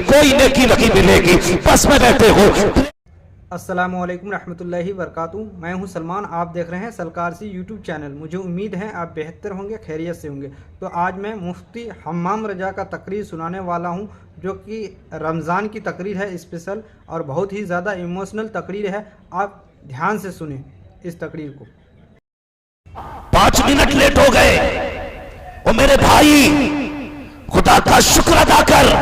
کوئی نیکی نہیں ملے گی، بس میں بیٹھے ہو۔ السلام علیکم رحمۃ اللہ وبرکاتہ۔ میں ہوں سلمان، آپ دیکھ رہے ہیں سلکار سی یوٹیوب چینل۔ مجھے امید ہے آپ بہتر ہوں گے، خیریت سے ہوں گے۔ تو آج میں مفتی حمام رضا کا تقریر سنانے والا ہوں، جو کہ رمضان کی تقریر ہے اسپیشل، اور بہت ہی زیادہ ایموشنل تقریر ہے۔ آپ دھیان سے سنیں اس تقریر کو۔ 5 منٹ لیٹ ہو گئے، وہ میرے بھائی خدا کا شکر ادا کر۔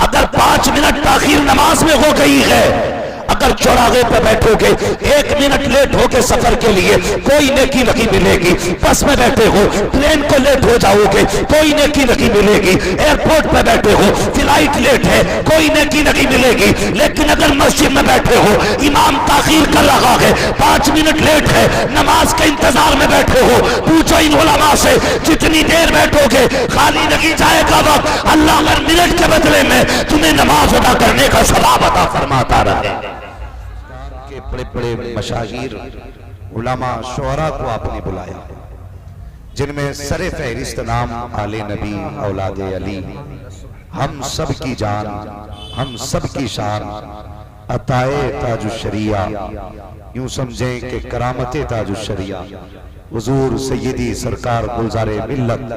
اگر 5 منٹ تاخیر نماز میں ہو گئی ہے، اگر چوراہے پہ بیٹھو گے 1 منٹ لیٹ ہو کے سفر کے لیے، کوئی نیکی نہیں ملے گی۔ بس میں بیٹھے ہو، ٹرین کو لیٹ ہو جاؤ گے، کوئی نیکی نہیں ملے گی۔ ایئرپورٹ پہ بیٹھے ہو، فلائٹ لیٹ ہے، کوئی نیکی نہیں ملے گی۔ لیکن اگر مسجد میں بیٹھے ہو، امام تاخیر کر رہا ہے، 5 منٹ لیٹ ہے، نماز کے انتظار میں بیٹھے ہو، پوچھو ان علماء سے، جتنی دیر بیٹھو گے خالی نہیں جائے گا وقت۔ اللہ ہر منٹ کے بدلے میں تمہیں نماز ادا کرنے کا ثواب عطا فرماتا رہے۔ بڑے بڑے مشاہیر علماء شعراء کو آپ نے بلایا، جن میں سر فہرست نام آل نبی اولاد علی، ہم سب کی جان، ہم سب کی شان، عطائے تاج الشریعہ، یوں سمجھیں کہ کرامت تاج الشریعہ، حضور سیدی سرکار گلزار ملت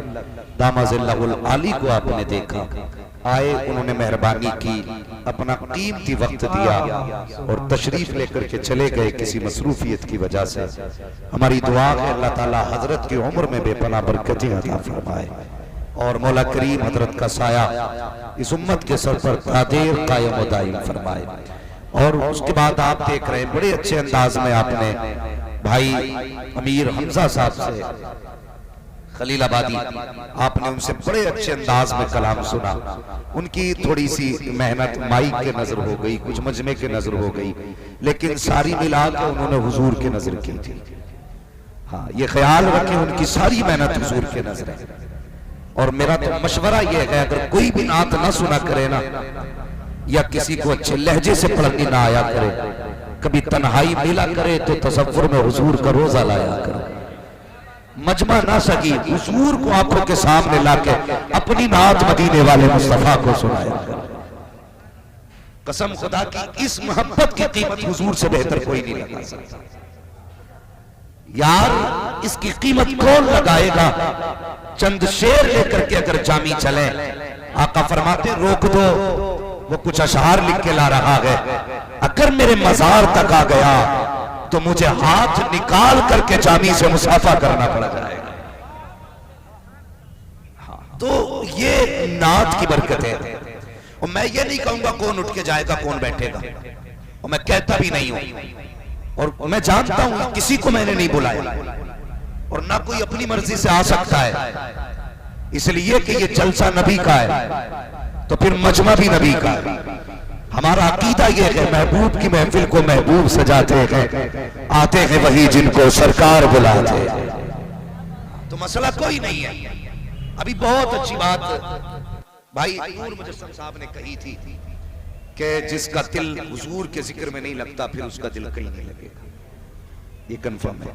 دامہ ظلہ العالی کو آپ نے دیکھا۔ آئے، انہوں نے مہربانی کی، اپنا قیمتی وقت دیا اور تشریف لے کر کے چلے گئے کسی مصروفیت کی وجہ سے۔ ہماری دعا ہے اللہ تعالیٰ حضرت کی عمر میں بے پناہ برکتیں عطا فرمائے، اور مولا کریم حضرت کا سایہ اس امت کے سر پر قادر قائم و دائم فرمائے۔ اور اس کے بعد آپ دیکھ رہے ہیں بڑے اچھے انداز میں آپ نے بھائی امیر حمزہ صاحب سے خلیل آبادی، آپ نے ان سے بڑے اچھے انداز میں کلام سنا۔ ان کی تھوڑی سی محنت مائک کے نظر ہو گئی، کچھ مجمع کے نظر ہو گئی، لیکن ساری ملا کے انہوں نے حضور کے نظر کی تھی۔ ہاں، یہ خیال رکھیں ان کی ساری محنت حضور کے نظر ہے۔ اور میرا تو مشورہ یہ ہے، اگر کوئی بھی نعت نہ سنا کرے نا، یا کسی کو اچھے لہجے سے پڑھنی نہ آیا کرے، کبھی تنہائی ملا کرے تو تصور میں حضور کا روزہ لایا کرے۔ مجمع نہ سکی، حضور کو آنکھوں کے سامنے لا کے اپنی نعت مدینے والے مصطفیٰ کو سنایا کرے۔ قسم خدا کی اس محبت کی قیمت حضور سے بہتر کوئی نہیں لگا سکتا۔ یار اس کی قیمت کون لگائے گا؟ چند شعر لے کر کے اگر جامی چلیں، آقا فرماتے روک دو، وہ کچھ اشعار لکھ کے لا رہا ہے، اگر میرے مزار تک آ گیا تو مجھے ہاتھ نکال کر کے جامی سے مسافہ کرنا پڑ جائے گا۔ تو یہ نعت کی برکت ہے۔ اور میں یہ نہیں کہوں گا کون اٹھ کے جائے گا کون بیٹھے گا، اور میں کہتا بھی نہیں ہوں، اور میں جانتا ہوں کسی کو میں نے نہیں بلایا، اور نہ کوئی اپنی مرضی سے آ سکتا ہے، اس لیے کہ یہ جلسہ نبی کا ہے تو پھر مجمع بھی نبی کا ہے۔ ہمارا عقیدہ یہ ہے محبوب کی محفل کو محبوب سجاتے ہیں، آتے ہیں وہی جن کو سرکار بلاتے ہیں۔ تو مسئلہ کوئی نہیں ہے۔ ابھی بہت اچھی بات بھائی نور مجسم صاحب نے کہی تھی کہ جس کا دل حضور کے ذکر میں نہیں لگتا پھر اس کا دل کہیں نہیں لگے گا، یہ کنفرم ہے۔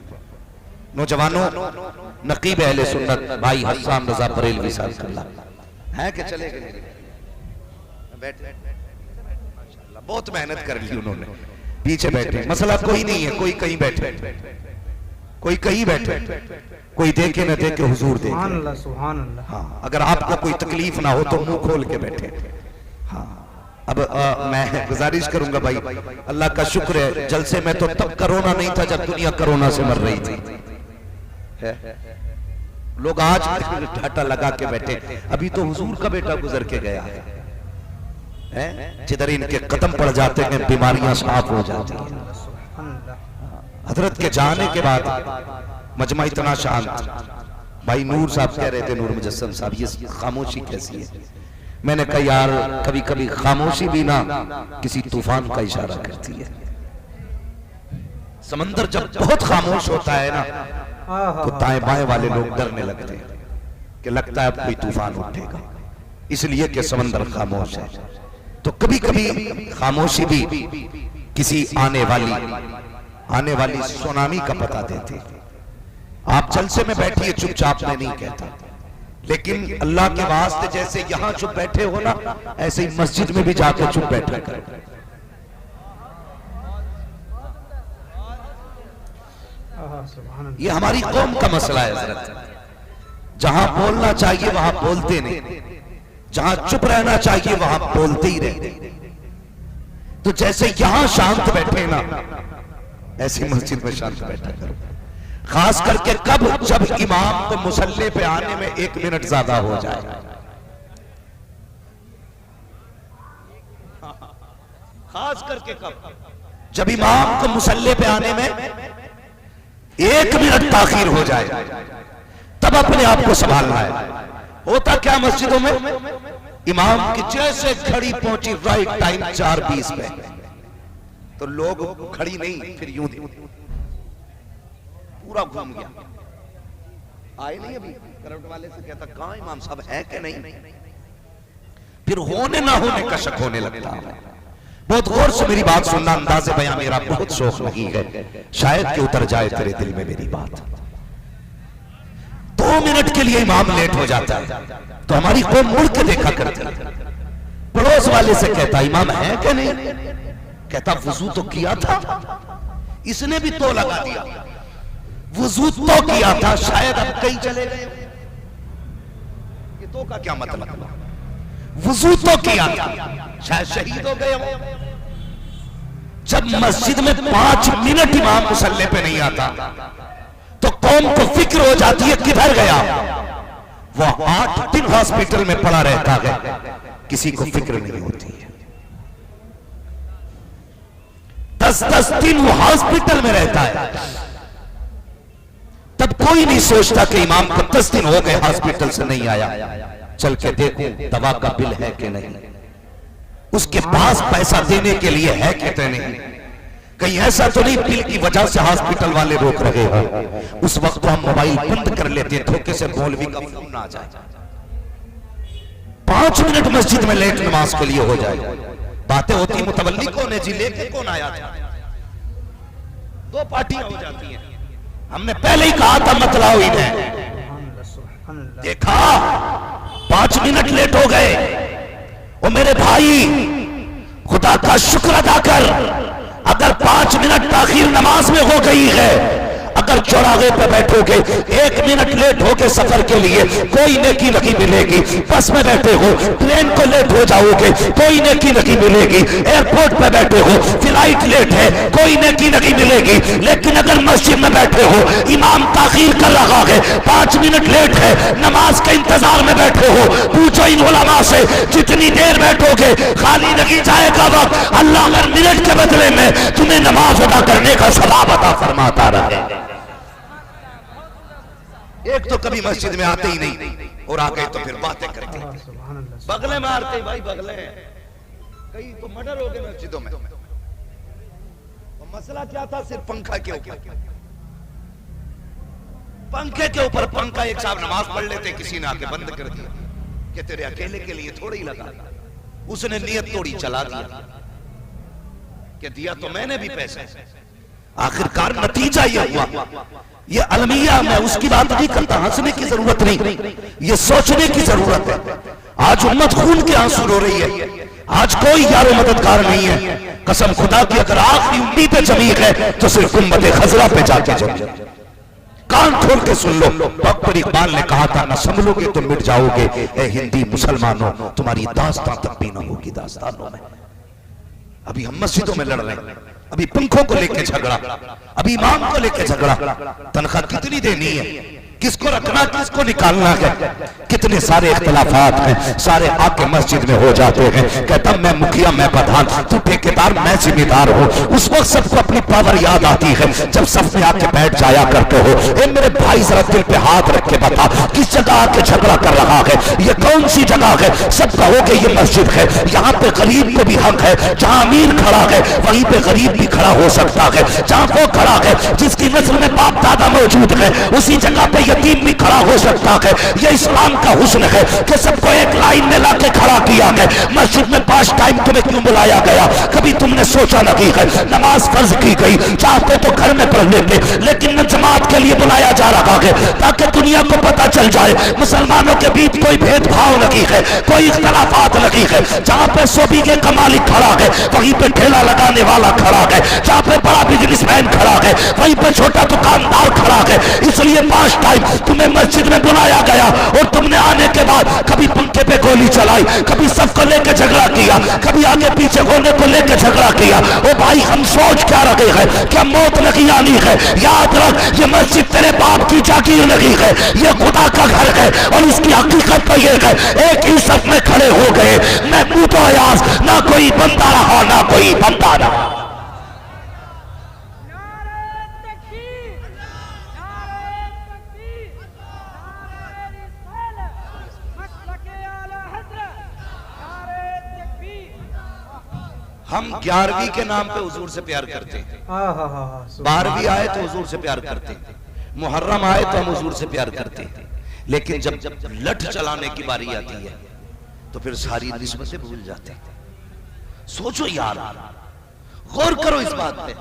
نوجوانوں، نقیب اہل سنت بھائی حسان رضا بریلوی صاحب اللہ ہے کہ چلے گئے، بہت محنت کر لی انہوں نے، پیچھے بیٹھے، مسئلہ کوئی نہیں ہے، کوئی کہیں بیٹھے، کوئی کہیں بیٹھے، کوئی دیکھے نہ دیکھے حضور دیکھے۔ سبحان اللہ، سبحان اللہ۔ ہاں، اگر آپ کو کوئی تکلیف نہ ہو تو منہ کھول کے بیٹھے۔ ہاں، اب میں گزارش کروں گا بھائی، اللہ کا شکر ہے جلسے میں تو تب کرونا نہیں تھا جب دنیا کرونا سے مر رہی تھی۔ لوگ آج ڈھاٹا لگا کے بیٹھے، ابھی تو حضور کا بیٹا گزر کے گیا ہے، جدھر ان کے قدم پڑ جاتے ہیں بیماریاں صاف ہو جاتی ہیں۔ حضرت کے جانے کے بعد مجمع اتنا شانت۔ بھائی نور صاحب کہہ رہے تھے، نور مجسم صاحب، یہ خاموشی کیسی ہے؟ میں نے کہا یار کبھی کبھی خاموشی بھی نہ کسی طوفان کا اشارہ کرتی ہے۔ سمندر جب بہت خاموش ہوتا ہے نا تو دائیں بائیں والے لوگ ڈرنے لگتے ہیں کہ لگتا ہے اب کوئی طوفان اٹھے گا، اس لیے کہ سمندر خاموش ہے۔ تو کبھی کبھی خاموشی بھی کسی آنے والی سونامی کا پتہ دیتے۔ آپ جلسے میں بیٹھیے چپ چاپ میں نہیں کہتا، لیکن اللہ کے واسطے جیسے یہاں چپ بیٹھے ہو نا، ایسے ہی مسجد میں بھی جا کے چپ بیٹھا کرو۔ یہ ہماری قوم کا مسئلہ ہے حضرت، جہاں بولنا چاہیے وہاں بولتے نہیں، جہاں چپ رہنا چاہیے وہاں بولتے ہی رہتے۔ تو جیسے یہاں شانت بیٹھے نا، ایسی مسجد میں شانت بیٹھا کرو، خاص کر کے کب؟ جب امام کو مصلی پہ آنے میں 1 منٹ زیادہ ہو جائے، خاص کر کے کب؟ جب امام کو مصلی پہ آنے میں 1 منٹ تاخیر ہو جائے، تب اپنے آپ کو سنبھالنا ہے۔ ہوتا کیا مسجدوں میں؟ امام کی جیسے گھڑی پہنچی رائٹ ٹائم 4:20 پہ، تو لوگ کھڑی نہیں، پھر یوں پورا گھوم گیا، آئے نہیں ابھی کروٹ والے سے کہتا کہاں امام صاحب ہے کہ نہیں، پھر ہونے نہ ہونے کا شک ہونے لگتا ہے۔ بہت غور سے میری بات سننا، انداز بیان میرا بہت شوق نہیں ہے، شاید کہ اتر جائے تیرے دل میں میری بات۔ 2 منٹ کے لیے امام لیٹ ہو جاتا ہے تو ہماری قوم مڑ کے دیکھا کرتی ہے، پڑوس والے سے کہتا امام ہے کہ نہیں، کہتا وضو تو کیا تھا، اس نے بھی تو لگا دیا، وضو تو کیا تھا، شاید اب کہیں چلے گئے۔ یہ تو کا کیا مطلب؟ وضو تو کیا تھا، شاید شہید ہو گئے ہو۔ جب مسجد میں 5 منٹ امام مصلی پہ نہیں آتا تو قوم کو فکر ہو جاتی ہے کدھر گیا، وہ 8 دن ہاسپٹل میں پڑا رہتا ہے، کسی کو فکر نہیں ہوتی ہے۔ 10 دن وہ ہاسپٹل میں رہتا ہے، تب کوئی نہیں سوچتا کہ امام کو 10 دن ہو گئے ہاسپٹل سے نہیں آیا، چل کے دیکھوں دوا کا بل ہے کہ نہیں، اس کے پاس پیسہ دینے کے لیے ہے کہ نہیں، کہیں ایسا تو نہیں بل کی وجہ سے ہاسپٹل والے روک رہے ہو۔ اس وقت ہم موبائل بند کر لیتے ہیں، دھوکے سے مولوی کا فون نہ آ جائے، 5 منٹ مسجد میں لیٹ نماز کے لیے ہو جائے، باتیں ہوتی متولی کون ہے جی، لے کے کون آیا تھا، 2 پارٹیاں ہو جاتی ہیں۔ ہم نے پہلے ہی کہا تھا مت لاؤ انہیں، دیکھا 5 منٹ لیٹ ہو گئے، وہ میرے بھائی خدا کا شکر ادا کر، اگر 5 منٹ تاخیر نماز میں ہو گئی ہے، اگر چوراہے پہ بیٹھو گے 1 منٹ لیٹ ہو کے سفر کے لیے کوئی نیکی نہیں ملے گی، بس میں بیٹھے ہو ٹرین کو لیٹ ہو جاؤ گے کوئی نیکی نہیں ملے گی، ایئرپورٹ پہ بیٹھے ہو فلائٹ لیٹ ہے کوئی نیکی نہیں ملے گی، لیکن اگر مسجد میں بیٹھے ہو امام تاخیر کر رہا ہے 5 منٹ لیٹ ہے، نماز کے انتظار میں بیٹھے ہو، پوچھو ان علماء سے جتنی دیر بیٹھو گے خالی نہیں جائے گا وقت، اللہ اگر منٹ کے بدلے میں تمہیں نماز ادا کرنے کا ثواب عطا فرماتا رہے۔ ایک تو کبھی مسجد میں آتے ہی نہیں، اور آ گئے تو پھر باتیں کرتے بغلے مارتے بھائی بغلے، کئی تو مرڈر ہو گئے مسجدوں میں۔ مسئلہ کیا تھا؟ صرف پنکھا کے اوپر، پنکھے کے اوپر پنکھا، ایک صاحب نماز پڑھ لیتے کسی نے آ کے بند کر دیا کہ تیرے اکیلے کے لیے تھوڑی ہی لگا، اس نے نیت توڑی چلا دیا کہ دیا تو میں نے بھی پیسے، آخرکار نتیجہ یہ ہوا۔ یہ المیہ میں اس کی بات نہیں کرتا، ہنسنے کی ضرورت نہیں، یہ سوچنے کی ضرورت ہے۔ آج امت خون کے آنسو رو رہی ہے، آج کوئی یار و مددگار نہیں ہے، قسم خدا کی اگر آخری امید جمیع ہے تو صرف امت خضرہ پہ جا کے جمیع۔ کان کھول کے سن لو، اکبر اقبال نے کہا تھا نہ سنبھلو گے تو مٹ جاؤ گے، اے ہندی مسلمانوں تمہاری داستان تک بھی نہ ہوگی داستانوں میں۔ ابھی ہم مسجدوں میں لڑ رہے ہیں، ابھی پنکھوں کو لے کے جھگڑا، ابھی امام کو لے کے جھگڑا، تنخواہ کتنی دینی ہے، کس کو رکھنا کس کو نکالنا ہے، کتنے سارے اختلافات ہیں، سارے آ کے مسجد میں ہو جاتے ہیں، کہتا میں مکھیا میں پردھان تو ٹھیکیدار میں ذمہ دار ہوں۔ اس وقت سب کو اپنی پاور یاد آتی ہے جب سب میں آ کے بیٹھ جایا کرتے ہو، اے میرے بھائی ذرا دل پہ ہاتھ رکھ کے بتا کس جگہ آ کے جھگڑا کر رہا ہے، یہ کون سی جگہ ہے؟ سب کہو کہ یہ مسجد ہے، یہاں پہ غریب کو بھی حق ہے، جہاں امیر کھڑا ہے وہیں پہ غریب بھی کھڑا ہو سکتا ہے، جہاں وہ کھڑا ہے جس کی نسل میں باپ دادا موجود ہے اسی جگہ پہ یتیم بھی کھڑا ہو سکتا ہے. یہ اسلام کا حسن ہے کہ سب کو ایک لائن میں لا کے کھڑا کیا ہے. مسجد میں 5 ٹائم تمہیں کیوں بلایا گیا؟ کبھی تم نے سوچا نہیں ہے. نماز فرض کی گئی، چاہتے تو گھر میں پڑھ لیتے، لیکن جماعت کے لیے بلایا جا رہا ہے تاکہ دنیا کو پتا چل جائے مسلمانوں کے بیچ کوئی بھید بھاؤ نہیں ہے، کوئی اختلافات نہیں ہے. جہاں پہ صوبی کے کمالک کھڑا ہے وہیں پہ ٹھیلا لگانے والا کھڑا ہے، جہاں پہ بڑا بزنس مین کھڑا ہے وہیں پہ چھوٹا دکاندار کھڑا ہے. اس لیے 5 ٹائم تمہیں مسجد میں بلایا گیا اور تم نے آنے کے بعد کبھی پنکھے پہ گولی چلائی، کبھی سب کو لے کے جھگڑا کیا، کبھی آگے پیچھے ہونے کو لے کے جھگڑا کیا. او بھائی ہم سوچ کیا رہے ہیں؟ کیا موت نہیں آنی ہے؟ یاد رکھ یہ مسجد تیرے باپ کی جاگیر نہیں ہے، یہ خدا کا گھر ہے. اور اس کی حقیقت تو یہ ہے ایک ہی صف میں کھڑے ہو گئے، محمود و ایاز، نہ کوئی بندہ رہا نہ کوئی بندہ رہا. ہم 11ویں کے نام پہ حضور سے پیار کرتے ہیں، 12ویں آئے تو حضور سے پیار کرتے ہیں، محرم آئے تو ہم حضور سے پیار کرتے ہیں. لیکن جب لٹ چلانے کی باری آتی ہے تو پھر ساری نسبتیں بھول جاتے ہیں. سوچو یار، غور کرو اس بات پہ.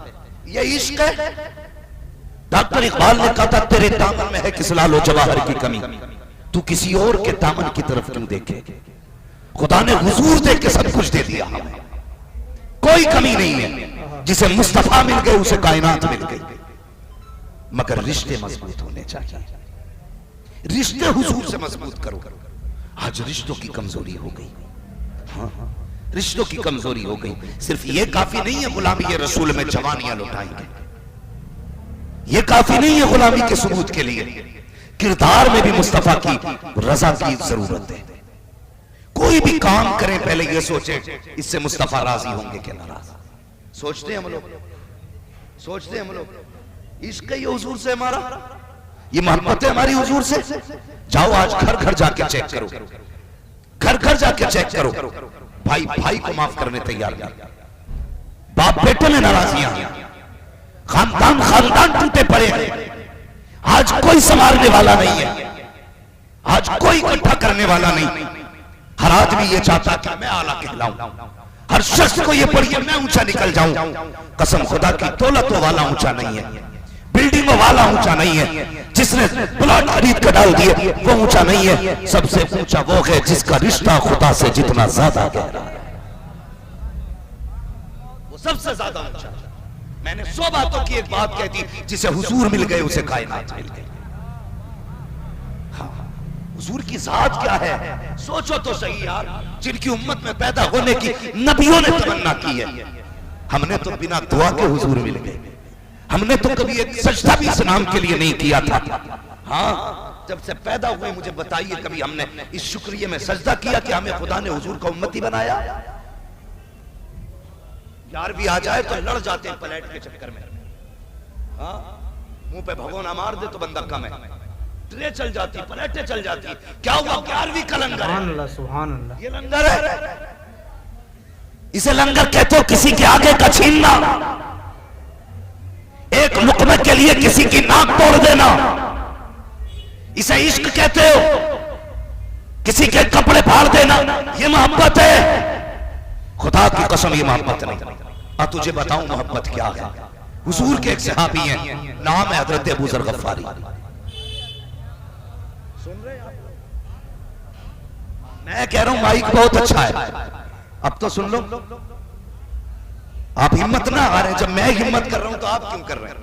یہ عشق ہے. ڈاکٹر اقبال نے کہا تھا تیرے دامن میں ہے کس لال و جواہر کی کمی، تو کسی اور کے دامن کی طرف کیوں دیکھے. خدا نے حضور دے کے سب کچھ دے دیا ہمیں، کوئی کمی نہیں ہے. جسے مصطفیٰ مل گئے اسے کائنات مل گئی. مگر رشتے مضبوط ہونے چاہیے. رشتے حضور سے مضبوط کرو. آج رشتوں کی کمزوری ہو گئی. ہاں رشتوں کی کمزوری ہو گئی. صرف یہ کافی نہیں ہے غلامی رسول میں جوانیاں لوٹائیں گے، یہ کافی نہیں ہے غلامی کے ثبوت کے لیے. کردار میں بھی مصطفیٰ کی رضا کی ضرورت ہے. کوئی بھی کام کریں پہلے یہ سوچیں اس سے مصطفیٰ راضی ہوں گے کہ ناراض. سوچتے ہیں ہم لوگ، سوچتے ہیں ہم لوگ. عشق ہے یہ حضور سے ہمارا، یہ محبت ہے ہماری حضور سے. جاؤ آج گھر گھر جا کے چیک کرو، گھر گھر جا کے چیک کرو. بھائی بھائی کو معاف کرنے تیار نہیں، باپ بیٹے میں ناراضیاں ہیں، خاندان خاندان ٹوٹے پڑے ہیں. آج کوئی سنبھالنے والا نہیں ہے، آج کوئی اکٹھا کرنے والا نہیں. ہر آدمی یہ چاہتا کہ میں اعلیٰ کہلاؤں، ہر شخص کو یہ پڑھیے میں اونچا نکل جاؤں. قسم خدا کی دولتوں والا اونچا نہیں ہے، بلڈنگوں والا اونچا نہیں ہے، جس نے پلاٹ خرید کر ڈال دیے وہ اونچا نہیں ہے. سب سے اونچا وہ ہے جس کا رشتہ خدا سے جتنا زیادہ گہرا ہے، وہ سب سے زیادہ اونچا. میں نے 100 باتوں کی ایک بات کہہ دی، جسے حضور مل گئے اسے کائنات مل گئی. حضور کی ذات کیا ہے؟ سوچو تو صحیح یار. جن کی امت میں پیدا ہونے کی نبیوں نے تمنا کی ہے، ہم نے تو بنا دعا کے حضور مل گئے. ہم نے تو کبھی ایک سجدہ بھی اس نام کے لیے نہیں کیا تھا. ہاں جب سے پیدا ہوئے مجھے بتائیے کبھی ہم نے اس شکریہ میں سجدہ کیا کہ ہمیں خدا نے حضور کا امتی بنایا. یار بھی آ جائے تو لڑ جاتے ہیں پلیٹ کے چکر میں. ہاں منہ پہ بھگونا مار دے تو بندہ کم ہے، ٹرے چل جاتی، پلیٹیں چل جاتی. کیا ہوا؟ 11ویں کا لنگر ہے. سبحان اللہ. یہ لنگر ہے، اسے لنگر کہتے ہو کسی کے آگے کا چھیننا، ایک لقمے کے لیے کسی کی ناک توڑ دینا. اسے عشق کہتے ہو، کسی کے کپڑے پھاڑ دینا. یہ محبت ہے؟ خدا کی قسم یہ محبت نہیں. تجھے بتاؤں محبت کیا ہے. حضور کے ایک صحابی ہیں، نام ہے حضرت ابو ذر غفاری. میں کہہ رہا ہوں مائک بہت اچھا ہے، اب تو سن لو. آپ ہمت نہ آ رہے ہیں. جب میں ہمت کر رہا ہوں تو آپ کیوں کر رہے ہیں؟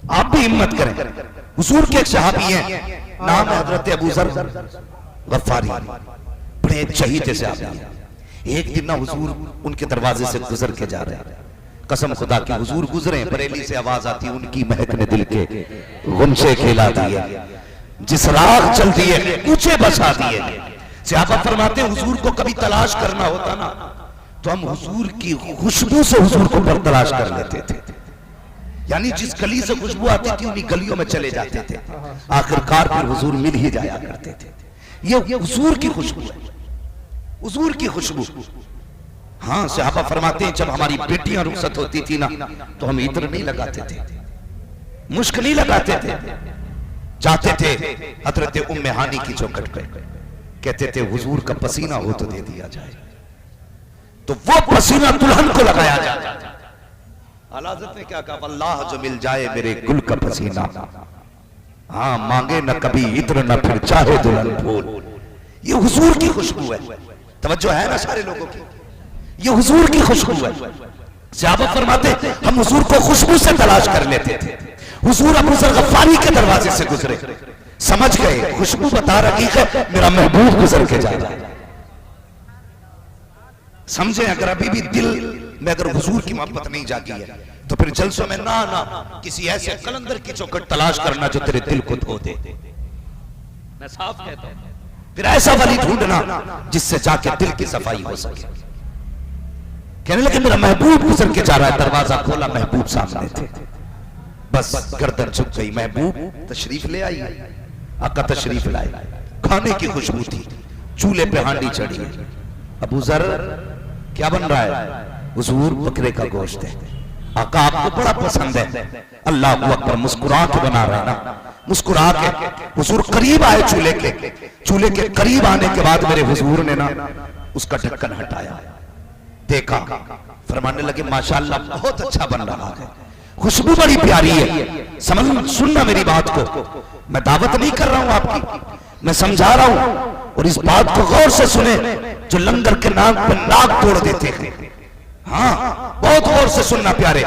آپ بھی ہمت کریں. حضور کے ایک صحابی ہیں، نام ہے حضرت ابو ذر غفاری. بڑے ایک شہید جیسے آپ ہیں. ایک دن نہ حضور ان کے دروازے سے گزر کے جا رہے ہیں. قسم خدا کی حضور گزرے، بریلی سے آواز آتی، ان کی مہک نے دل کے غنچے کھلا دیے، جس راہ چل دیے اونچے بسا دیے. صحابہ فرماتے ہیں حضور کو کبھی تلاش کرنا ہوتا نا تو ہم حضور کی خوشبو سے حضور کو پر تلاش کر لیتے تھے. یعنی جس گلی سے خوشبو آتی تھی انہی گلیوں میں چلے جاتے تھے. آخرکار پھر حضور مل ہی جایا کرتے تھے. یہ حضور کی خوشبو ہے، حضور کی خوشبو. ہاں صحابہ فرماتے ہیں جب ہماری بیٹیاں رخصت ہوتی تھی نا تو ہم عطر نہیں لگاتے تھے، مشک نہیں لگاتے تھے. جاتے تھے حضرت ام ہانی کی چوکھٹ پہ، کہتے تھے حضور کا پسینہ ہو تو دے دیا جائے، تو وہ پسینہ دلہن کو لگایا جاتا تھا۔ اعلی حضرت نے کیا کہا، واللہ جو مل جائے میرے گل کا پسینہ، ہاں مانگے نہ کبھی عطر نہ پھر چاہے دلہن پھول۔ یہ حضور کی خوشبو ہے، توجہ ہے نا سارے لوگوں کی، یہ حضور کی خوشبو ہے۔ صحابہ فرماتے ہم حضور کو خوشبو سے تلاش کر لیتے تھے، حضور ابو ذر غفاری کے دروازے سے گزرے، سمجھ گئے خوشبو بتا رہی ہے میرا محبوب گزر کے جا رہا ہے۔ سمجھیں اگر ابھی بھی دل میں اگر حضور کی محبت نہیں جاگی ہے تو پھر جلسوں میں نہ کسی ایسے قلندر کی چوکھٹ تلاش کرنا جو تیرے دل کو دھو دے۔ میں صاف کہتا ہوں پھر ایسا ولی ڈھونڈنا جس سے جا کے دل کی صفائی ہو سکے۔ کہنے لگے میرا محبوب گزر کے جا رہا ہے، دروازہ کھولا، محبوب سامنے تھے، بس گردن جھک گئی، محبوب تشریف لے آئی، آقا تشریف لائے، کھانے کی خوشبو تھی، چولہے پہ ہانڈی چڑھی ہے۔ ابو ذر کیا بن رہا ہے؟ حضور بکرے کا گوشت ہے، آقا آپ کو بڑا پسند ہے۔ اللہ اکبر، مسکرا کے بنا رہا ہے نا، مسکرا کے حضور قریب آئے چولہے کے قریب آنے کے بعد میرے حضور نے نا اس کا ڈھکن ہٹایا، دیکھا، فرمانے لگے ماشاءاللہ بہت اچھا بن رہا ہے، خوشبو بڑی پیاری ہے۔ سننا میری بات کو، میں دعوت نہیں کر رہا ہوں آپ کی، میں سمجھا رہا ہوں، اور اس بات کو غور سے سنیں جو لنگر کے نام پر ناک توڑ دیتے ہیں۔ ہاں بہت غور سے سننا پیارے،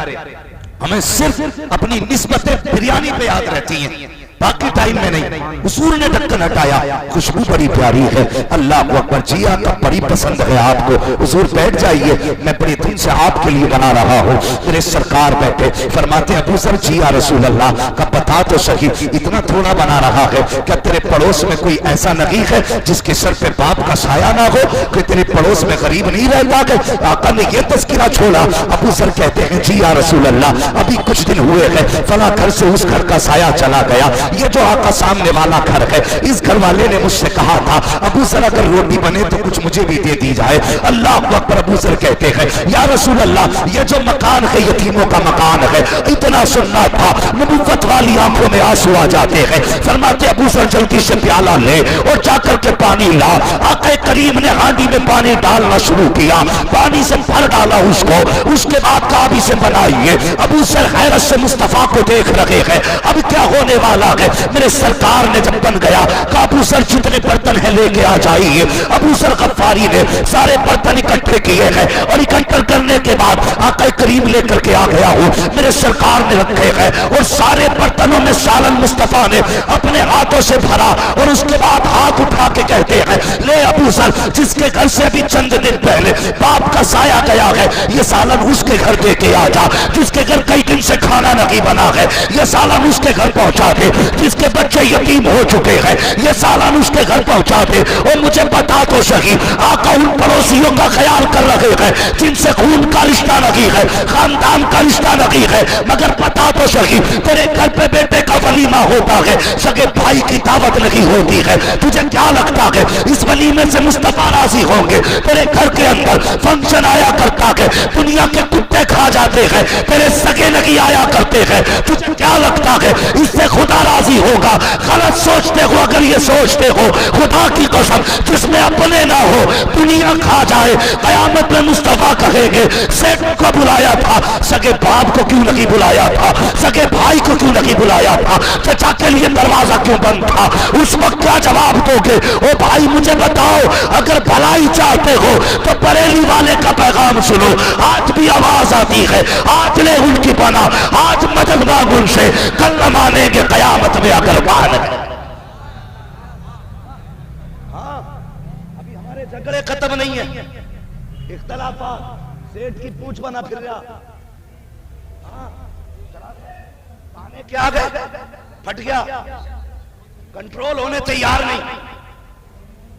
ہمیں صرف اپنی نسبتیں بریانی پہ یاد رہتی ہیں، باقی ٹائم میں نہیں۔ حضور نے ڈھکن ہٹایا، خوشبو بڑی پیاری ہے، اللہ اکبر، جی آقا بڑی پسند ہے آپ کو، حضور بیٹھ جائیے، میں بڑی دن سے آپ کے لیے بنا رہا ہوں۔ میرے سرکار بیٹھے، فرماتے ابو ذر جی یا رسول اللہ، کا بتا تو صحیح اتنا تھوڑا بنا رہا ہے، کیا تیرے پڑوس میں کوئی ایسا نگیخ ہے جس کے سر پہ باپ کا سایہ نہ ہو؟ کہ تیرے پڑوس میں غریب نہیں رہتا؟ کہ آقا نے یہ تذکرہ چھوڑا۔ ابو ذر کہتے ہیں جی یا رسول اللہ، ابھی کچھ دن ہوئے ہیں، فلاں گھر سے اس گھر کا سایہ چلا گیا، یہ جو آقا سامنے والا گھر ہے، اس گھر والے نے مجھ سے کہا تھا ابو ذر اگر روٹی بنے تو کچھ مجھے بھی دے دی جائے۔ اللہ اکبر، ابو ذر کہتے ہیں یا رسول اللہ، یہ جو مکان ہے یتیموں کا مکان ہے، اتنا سننا تھا، نبوت والی آنکھوں میں آنسو آ جاتے ہیں۔ فرماتے ابو ذر جلدی سے پیالہ لے اور جا کر کے پانی لا۔ آقا کریم نے ہانڈی میں پانی ڈالنا شروع کیا، پانی سے بھر ڈالا اس کو، اس کے بعد کہا اب اسے بنائیے۔ ابو ذر حیرت سے مصطفیٰ کو دیکھ رہے ہیں، اب کیا ہونے والا ہے؟ میرے سرکار نے جب بن گیا کہ ابو ذر جتنے برتن ہیں لے کے آ جائیے۔ ابو ذر غفاری نے سارے برتن اکٹھے کیے ہیں، اور اکٹھے کرنے کے بعد آقا کریم لے کر کے آ گیا ہوں، میرے سرکار نے رکھے ہیں، اور سارے برتنوں میں سالن مصطفیٰ نے اپنے ہاتھوں سے بھرا، اور اس کے بعد ہاتھ اٹھا کے کہتے ہیں لے ابو ذر، جس کے گھر سے ابھی چند دن پہلے باپ کا سایہ گیا ہے، یہ سالن اس کے گھر دے کے آ جا۔ جس کے گھر کئی دن سے کھانا نہیں بنا ہے، یہ سالن اس کے گھر پہنچا دے۔ جس کے بچے یتیم ہو چکے ہیں، یہ سالن اس کے گھر پہنچا دے۔ اور مجھے بتا تو صحیح، آقا ان پڑوسیوں کا خیال کر رہے ہیں جن سے خون کا رشتہ نہیں ہے، خاندان کا رشتہ نہیں ہے، مگر بتا تو صحیح، تیرے گھر پہ بیٹے کا ولیمہ ہوتا ہے، سگے بھائی کی دعوت نہیں ہوتی ہے، تجھے کیا لگتا ہے اس ولیمے سے مصطفیٰ راضی ہوں گے؟ تیرے گھر کے اندر فنکشن آیا کرتا ہے، دنیا کے کتے کھا جاتے ہیں، تیرے سگے نہیں آیا کرتے ہیں، تجھے کیا لگتا ہے اس سے خدا راضی ہوگا؟ غلط سوچتے ہو اگر یہ سوچتے ہو، خدا کی قسم جس میں اپنے نہ ہو دنیا کھا جائے، قیامت میں مصطفیٰ کہے گے سیٹ کو بلایا تھا، سگے باپ کو کیوں نہیں بلایا تھا، سگے بھائی کو کیوں نہیں بلایا تھا، چچا کے لیے دروازہ کیوں بند تھا؟ اس وقت کیا جواب دو گے؟ او بھائی مجھے بتاؤ، اگر بھلائی چاہتے ہو تو بریلی والے کا پیغام سنو، آج بھی آواز آتی ہے، آج لے ان کی پناہ، آج مدد مانگ ان سے، کل نہ مانیں گے قیامت میں اگر مان گئے۔ ہاں ابھی ہمارے جھگڑے ختم نہیں ہیں، اختلافات سیٹ کی پوچھ بنا پھر رہا، آنے کیا گئے پھٹ گیا، کنٹرول ہونے تیار نہیں،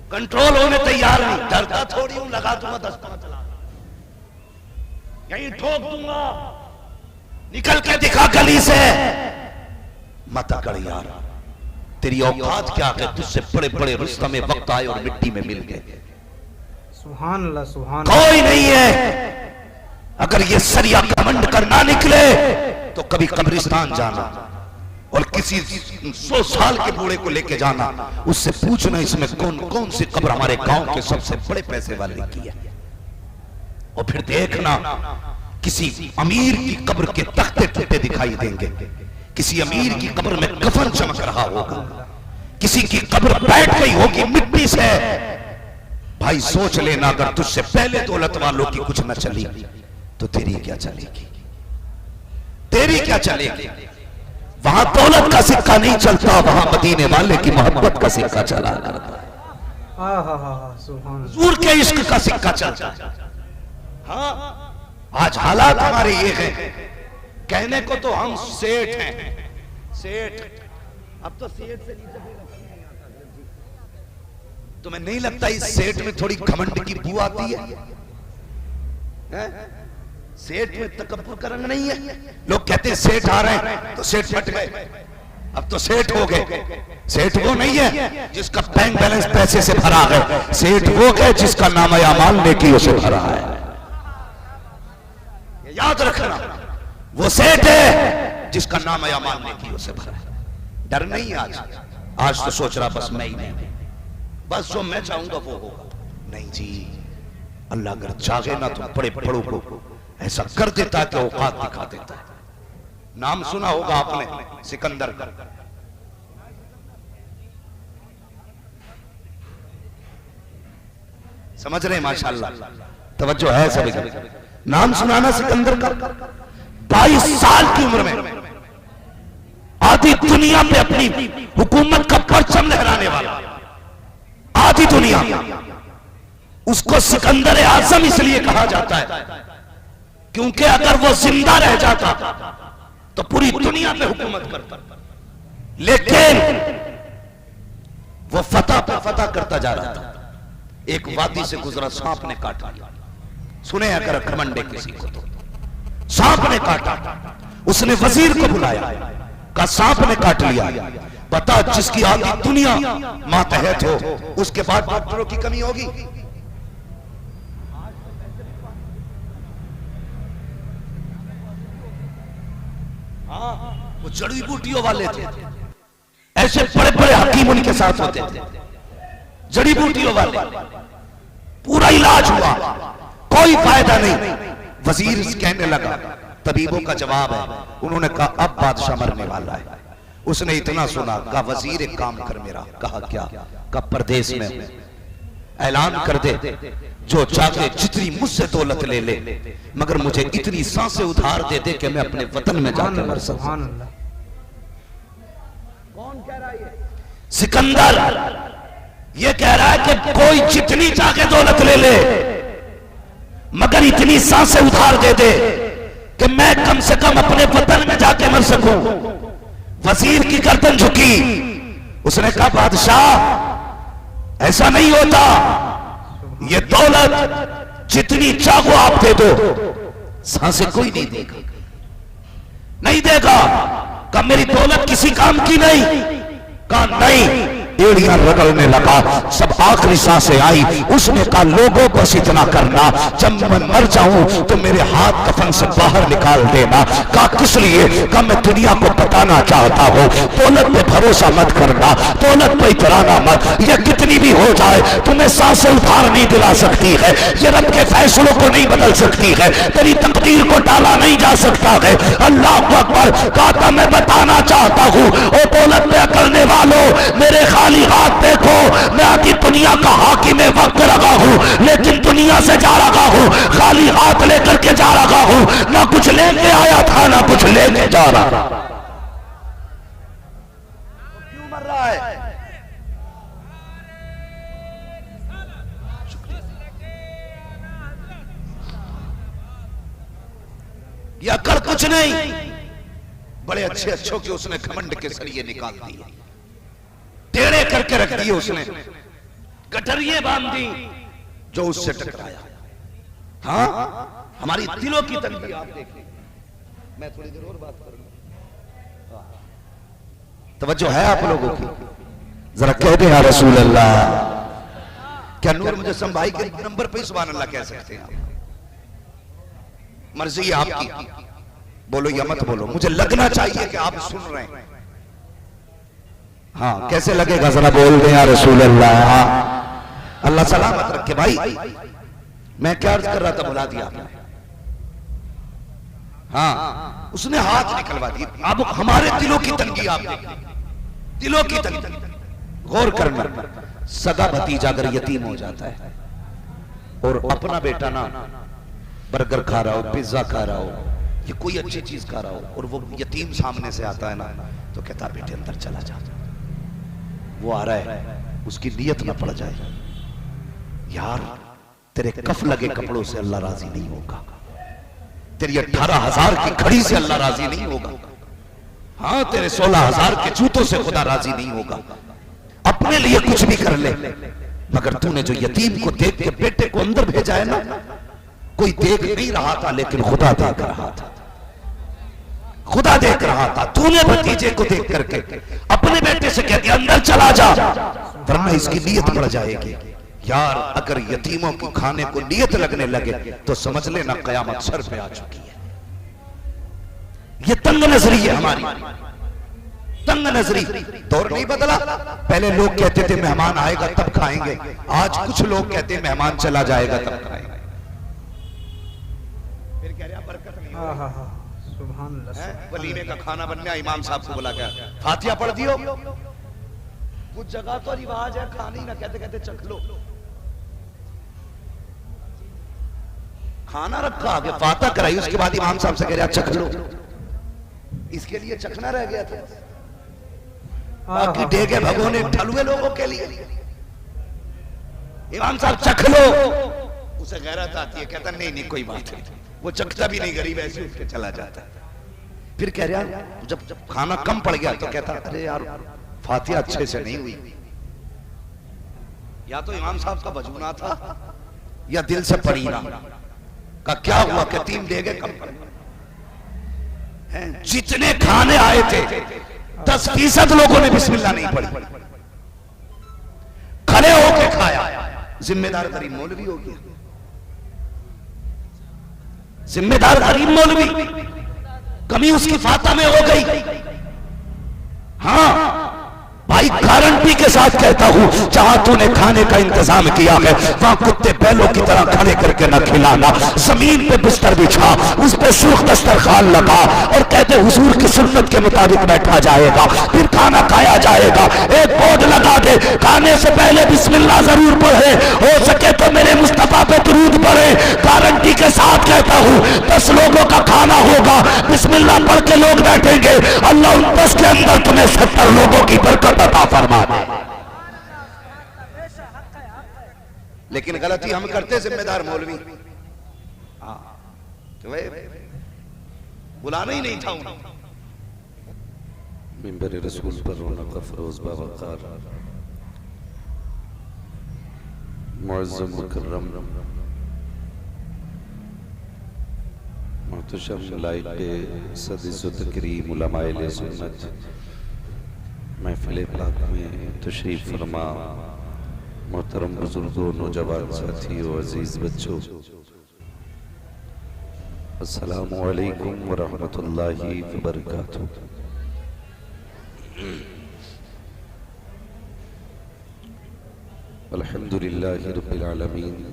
کنٹرول ہونے تیار نہیں، ڈرتا تھوڑی ہوں، لگا دوں گا 10 چلا یہیں ٹھوک دوں گا، نکل کے دکھا گلی سے، مت اکڑ یار، تیری اوقات کیا ہے؟ تجھ سے بڑے بڑے رستم وقت آئے اور مٹی میں مل گئے۔ سبحان اللہ، سبحان اللہ، کوئی نہیں ہے، اگر یہ سریا گھمنڈ کر نہ نکلے تو کبھی قبرستان جانا، اور کسی 100 سال کے بوڑھے کو لے کے جانا، اس سے پوچھنا اس میں کون کون سی قبر ہمارے گاؤں کے سب سے بڑے پیسے والے کی ہے، اور پھر دیکھنا کسی امیر کی قبر کے تختے ٹوٹے دکھائی دیں گے، کسی امیر کی قبر میں کفن چمک رہا ہوگا، کسی کی قبر بیٹھ گئی ہوگی مٹی سے۔ بھائی سوچ لینا اگر تجھ سے پہلے دولت والوں کی کچھ نہ چلی تو تیری کیا چلے گی، تیری کیا چلے گی؟ وہاں دولت کا سکہ نہیں چلتا، وہاں مدینے والے کی محبت کا سکہ چلا کرتا ہے، حضور کے عشق کا سکہ چلتا ہے۔ ہاں آج حالات ہمارے یہ ہیں، کہنے کو تو ہم سیٹ ہیں، سیٹ، اب تو سیٹ سے نیچے بھی تمہیں نہیں لگتا اس سیٹ میں تھوڑی گھمنڈ کی بو آتی ہے؟ سیٹ میں تکبر کا رنگ نہیں ہے؟ لوگ کہتے ہیں سیٹ آ رہے ہیں تو سیٹ پھٹ گئے، اب تو سیٹ ہو گئے۔ سیٹ وہ نہیں ہے جس کا بینک بیلنس پیسے سے بھرا ہے، سیٹ وہ ہے جس کا نامہ اعمال نیکیوں سے بھرا ہے۔ یاد رکھنا، وہ سیٹ ہے جس کا نامہ اعمال نیکیوں سے بھرا ہے۔ ڈر نہیں آج تو سوچ رہا بس میں ہی نہیں، بس جو میں چاہوں گا وہ ہوگا، نہیں جی، اللہ اگر چاہے نا تو بڑے بڑوں کو ایسا کر دیتا کہ اوقات دکھا دیتا ہے۔ نام سنا ہوگا آپ نے سکندر کا، سمجھ رہے ہیں ماشاءاللہ، توجہ ہے سبھی کا، نام سنانا سکندر کا۔ 22 سال کی عمر میں آدھی دنیا پہ اپنی حکومت کا پرچم لہرانے والا، آدھی دنیا، اس کو سکندر اعظم اس لیے کہا جاتا ہے کیونکہ اگر وہ زندہ رہ جاتا تو پوری دنیا پہ حکومت کرتا، لیکن وہ فتح پہ فتح کرتا جا رہا تھا۔ ایک وادی سے گزرا، سانپ نے کاٹا، سنے اگر گھمنڈے کسی کو تو، سانپ نے کاٹا، اس نے وزیر کو بلایا، کہا سانپ نے کاٹ لیا، بتا جس کی آدھی دنیا ماتحت ہو اس کے بعد ڈاکٹروں کی کمی ہوگی؟ وہ جڑی بوٹیوں والے تھے، ایسے بڑے بڑے حکیم ان کے ساتھ ہوتے تھے، جڑی بوٹیوں والے، پورا علاج ہوا، کوئی فائدہ نہیں۔ وزیر کہنے لگا، طبیبوں کا جواب ہے، انہوں نے کہا اب بادشاہ مرنے والا ہے۔ اس نے اتنا سنا، کہا وزیر ایک کام کر میرا، کہا کیا؟ کہا پردیس میں اعلان کر دے جو چاہے جتنی مجھ سے دولت لے لے، مگر مجھے اتنی سانسیں ادھار دے دے کہ میں اپنے وطن میں جا کے مر سکوں۔ کون کہہ رہا ہے؟ سکندر یہ کہہ رہا ہے کہ کوئی جتنی چاہے دولت لے لے مگر اتنی سانسیں ادھار دے دے کہ میں کم سے کم اپنے وطن میں جا کے مر سکوں۔ وزیر کی گردن جھکی، اس نے کہا بادشاہ ایسا نہیں ہوتا، یہ دولت جتنی چاہو آپ دے دو، سانسیں کوئی نہیں دے گا، نہیں دے گا۔ کہا میری دولت کسی کام کی نہیں؟ کہا نہیں۔ ایڑیاں رگڑنے لگا، سب آخری سانسیں آئی، اس نے کہا لوگوں بس اتنا کرنا، جب میں مر جاؤں تو میرے ہاتھ کفن سے باہر نکال دینا۔ کہا کس لیے؟ کہا میں دنیا کو بتانا چاہتا ہوں دولت پہ بھروسہ مت کرنا، دولت پہ اترانا مت، یہ کتنی بھی ہو جائے تمہیں سانسیں ادھار نہیں دلا سکتی ہے، یہ رب کے فیصلوں کو نہیں بدل سکتی ہے، تیری تقدیر کو ٹالا نہیں جا سکتا ہے۔ اللہ اکبر۔ کہا تھا میں بتانا چاہتا ہوں او دولت پہ اکڑنے والوں، میرے خالی ہاتھ دیکھو، میں آدھی دنیا کا حاکم وقت رہا ہوں، لیکن دنیا سے جا رہا ہوں، خالی ہاتھ لے کر کے جا رہا ہوں، نہ کچھ لے کے آیا تھا نہ کچھ لے کے جا رہا۔ کیوں مر رہا ہے؟ یا کر کچھ نہیں، بڑے اچھے اچھوں کے اس نے گھمنڈ کے سریے نکال دیے، ٹیڑے کر کے رکھ دیے، اس نے گٹریے باندھ دی جو اس سے ٹکرایا۔ ہاں ہماری دلوں کی تنگی آپ دیکھیں، میں تھوڑی دیر اور بات کروں گا، توجہ ہے آپ لوگوں کی؟ ذرا کہہ دیں یا رسول اللہ۔ کیا نور مجسم بھائی کے نمبر پہ سبحان اللہ کہہ سکتے ہیں؟ مرضی آپ کی، بولو یا مت بولو، مجھے لگنا چاہیے کہ آپ سن رہے ہیں۔ ہاں کیسے لگے گا ذرا بول دیں یا رسول اللہ. ہاں اللہ سلامت رکھے بھائی. میں کیا عرض کر رہا تھا بلا دیا آپ نے. ہاں اس نے ہاتھ نکلوا دی. اب ہمارے دلوں کی تنگی آپ دیکھیں, دلوں کی تنگی غور کرنا. سگا بھتیجا اگر یتیم ہو جاتا ہے اور اپنا بیٹا نا برگر کھا رہا ہو, پیزا کھا رہا ہو, یہ کوئی اچھی چیز کھا رہا ہو, اور وہ یتیم سامنے سے آتا ہے نا تو کہتا بیٹے اندر چلا جا, وہ آ رہا ہے, اس کی نیت نہ پڑ جائے یار تیرے کف لگے کپڑوں سے اللہ راضی نہیں ہوگا, تیری 18,000 کی کھڑی سے اللہ راضی نہیں ہوگا, ہاں تیرے 16,000 کے جوتوں سے خدا راضی نہیں ہوگا. اپنے لیے کچھ بھی کر لے, مگر تو نے جو یتیم کو دیکھ کے بیٹے کو اندر بھیجا ہے نا, کوئی دیکھ نہیں رہا تھا لیکن خدا دیکھ رہا تھا, خدا دیکھ رہا تھا. تو نے بھتیجے کو دیکھ کر کے اپنے بیٹے سے کہہ دیا اندر چلا جا, ورنہ اس کی نیت پڑ جائے گی. یار اگر یتیموں کی کھانے کو نیت لگنے لگے تو سمجھ لینا قیامت سر پہ آ چکی ہے. یہ تنگ نظری ہے ہماری, تنگ نظری. دور نہیں بدلا, پہلے لوگ کہتے تھے مہمان آئے گا تب کھائیں گے, آج کچھ لوگ کہتے ہیں مہمان چلا جائے گا تب کھائیں گے. پھر کہہ رہا برکت نہیں ہو. سبحان اللہ. ولیمے کا کھانا بننے امام صاحب کو بلا گیا, فاتحہ پڑھ دیو. کچھ جگہ تو رواج ہے کھانے ہی نہ کہتے کہتے چکھ لو. کھانا رکھا آگے, فاتحہ کرائی, اس کے بعد امام صاحب سے کہہ رہا چکھ لو. اس کے لیے چکھنا رہ گیا تھا, باقی ڈیگے بھگونے ٹھلوے لوگوں کے لیے. امام صاحب چکھ لو, اسے غیرت آتی ہے, کہتا نہیں نہیں کوئی بات نہیں, وہ چکھتا بھی نہیں, غریب ایسے اٹھ کے چلا جاتا. پھر کہہ رہا جب کھانا کم پڑ گیا تو کہتا ارے یار فاتحہ اچھے سے نہیں ہوئی, یا تو امام صاحب کا بجونا تھا یا دل سے پڑھی نہ. کہ کیا ہوا کہ 3 ڈیگے کم پڑ گئے. جتنے کھانے آئے تھے 10% لوگوں نے بسم اللہ نہیں پڑھی, کھڑے ہو کے کھایا. ذمہ دار غریب مولوی ہو گیا, ذمہ دار غریب مولوی, کمی اس کی فاتحہ میں ہو گئی. ہاں بھائی گارنٹی کے ساتھ کہتا ہوں, جہاں تو نے کھانے کا انتظام کیا ہے وہاں کتے بیلوں کی طرح کھڑے کر کے نہ کھلانا. زمین پہ بستر بچھا, اس پہ سرخ دسترخوان لگا اور کہتے حضور کی سنت کے مطابق بیٹھا جائے گا, پھر کھانا کھایا جائے گا. ایک بورڈ لگا دے, کھانے سے پہلے بسم اللہ ضرور پڑھے, ہو سکے تو میرے مصطفیٰ پہ درود پڑھے. گارنٹی کے ساتھ کہتا ہوں 10 لوگوں کا کھانا ہوگا, بسم اللہ پڑھ کے لوگ بیٹھیں گے, اللہ ان 10 کے اندر تمہیں 70 لوگوں کی برکت عطا فرما دے. لیکن غلطی ہم کرتے ذمہ دار مولوی, بلانا ہی نہیں تھا انہوں. منبر رسول پر رونق افروز باوقار معظم مکرم محتشم لائق صدیس و تکریم علماء اہل سنت محفل پاک میں تشریف فرما محترم بزرگوں, نوجوان ساتھیوں, عزیز بچوں, السلام علیکم ورحمۃ اللہ وبرکاتہ. الحمد للہ رب العالمین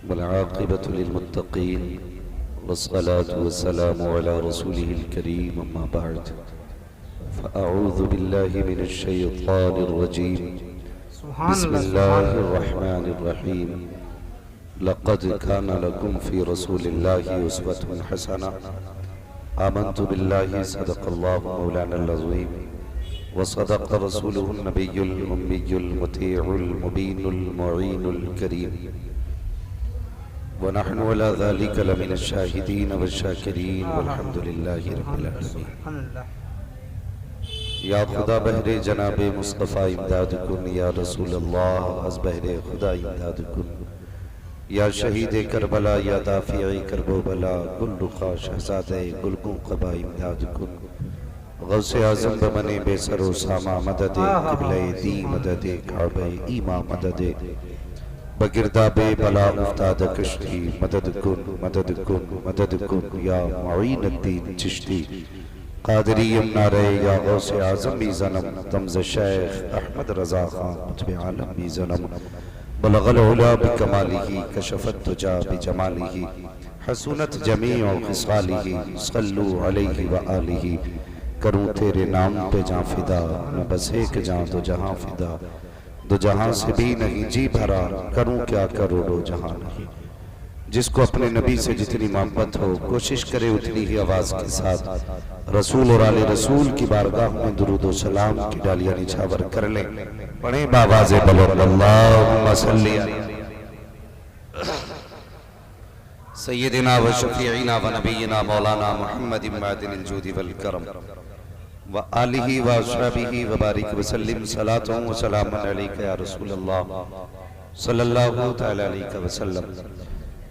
والعاقبۃ للمتقین والصلاة والسلام علی رسولہ الکریم, اما بعد فأعوذ باللہ من الشیطان الرجیم, بسم اللہ الرحمن الرحیم. لقد كان لكم في رسول الله أسوة حسنة. آمنت بالله صدق الله مولانا العظيم وصدق رسوله النبي الأمي المطيع المبين المعين الكريم, ونحن على ذلك لمن الشاهدين والشاكرين والحمد لله رب العالمين. یا خدا بہر جناب مصطفیٰ امداد کن, یا رسول اللہ از بہر خدا امداد کن, یا شہید کربلا, یا دافع کرب و بلا, گل رخا شہزادہ گلگوں قبا امداد کن. غوث اعظم بمن بے سر و ساما مدد, قبلہ دی مدد, کعبہ ایما مدد, بگرداب بلا افتاد کشتی مدد کن, مدد کن, مدد کن, یا معین الدین چشتی. قادری نعرہ یا غوث اعظم بھی زنم تمز شیخ احمد رضا خان قطب عالم بھی زنم بلغ العلا بکمالہ کشف الدجا بجمالہ حسنت جمیع خصالہ صلو علیہ وآلہ کروں تیرے نام پہ جان فدا نہ بس ایک جان دو جہاں فدا دو جہاں سے بھی نہیں جی بھرا کروں کیا کروڑوں جہاں نہیں جس کو اپنے نبی سے جتنی محبت ہو کوشش کرے اتنی ہی آواز کے ساتھ رسول اور آل رسول کی بارگاہ میں درود و سلام کی ڈالیاں نچھاور کر لیں پڑھیں بآواز بلند اللہم صلی سیدنا و شفیعنا و نبینا مولانا محمد معدن الجود والکرم و آلہ و اصحابہ و بارک وسلم صلاة و سلام علیکہ یا رسول اللہ صلی اللہ تعالی علیہ وسلم۔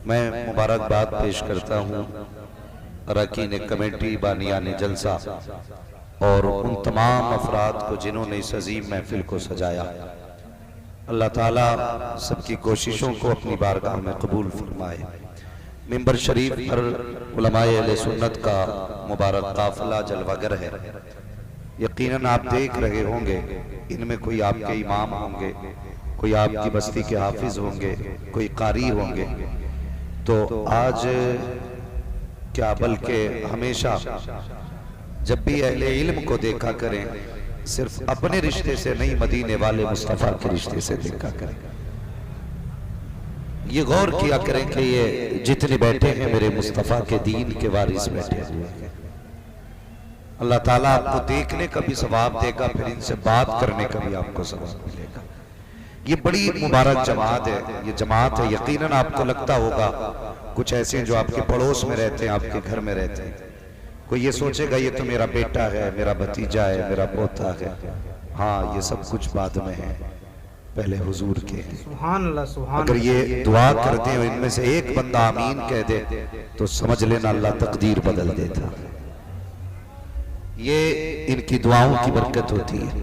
میں مبارکباد پیش کرتا ہوں اراکین کمیٹی بانیان جلسہ اور ان تمام افراد کو جنہوں نے اس عظیم محفل کو سجایا۔ اللہ تعالیٰ سب کی کوششوں کو اپنی بارگاہ میں قبول فرمائے۔ ممبر شریف پر علماء اہل سنت کا مبارک قافلہ جلوگر ہے۔ یقیناً آپ دیکھ رہے ہوں گے ان میں کوئی آپ کے امام ہوں گے، کوئی آپ کی بستی کے حافظ ہوں گے، کوئی قاری ہوں گے۔ تو آج کیا بلکہ ہمیشہ جب بھی اہل علم کو دیکھا کریں صرف اپنے رشتے سے نہیں مدینے والے مصطفیٰ کے رشتے سے دیکھا کریں۔ یہ غور کیا کریں کہ یہ جتنے بیٹھے ہیں میرے مصطفیٰ کے دین کے وارث بیٹھے ہوئے ہیں۔ اللہ تعالیٰ آپ کو دیکھنے کا بھی ثواب دے گا، پھر ان سے بات کرنے کا بھی آپ کو ثواب ملے گا۔ یہ بڑی مبارک جماعت ہے، یہ جماعت ہے۔ یقیناً آپ کو لگتا ہوگا کچھ ایسے ہیں جو آپ کے پڑوس میں رہتے ہیں، آپ کے گھر میں رہتے ہیں۔ کوئی یہ سوچے گا یہ تو میرا بیٹا ہے، میرا بھتیجا ہے، میرا پوتا ہے۔ ہاں یہ سب کچھ بعد میں ہے، پہلے حضور کے ہیں۔ سبحان اللہ سبحان اگر یہ دعا کرتے ہیں ان میں سے ایک بندہ آمین کہہ دے تو سمجھ لینا اللہ تقدیر بدل دیتا۔ یہ ان کی دعاؤں کی برکت ہوتی ہے۔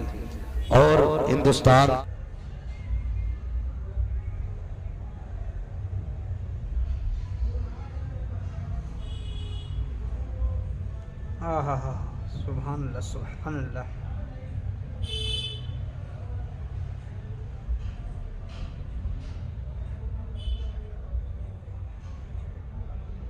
اور ہندوستان سبحان اللہ سبحان اللہ۔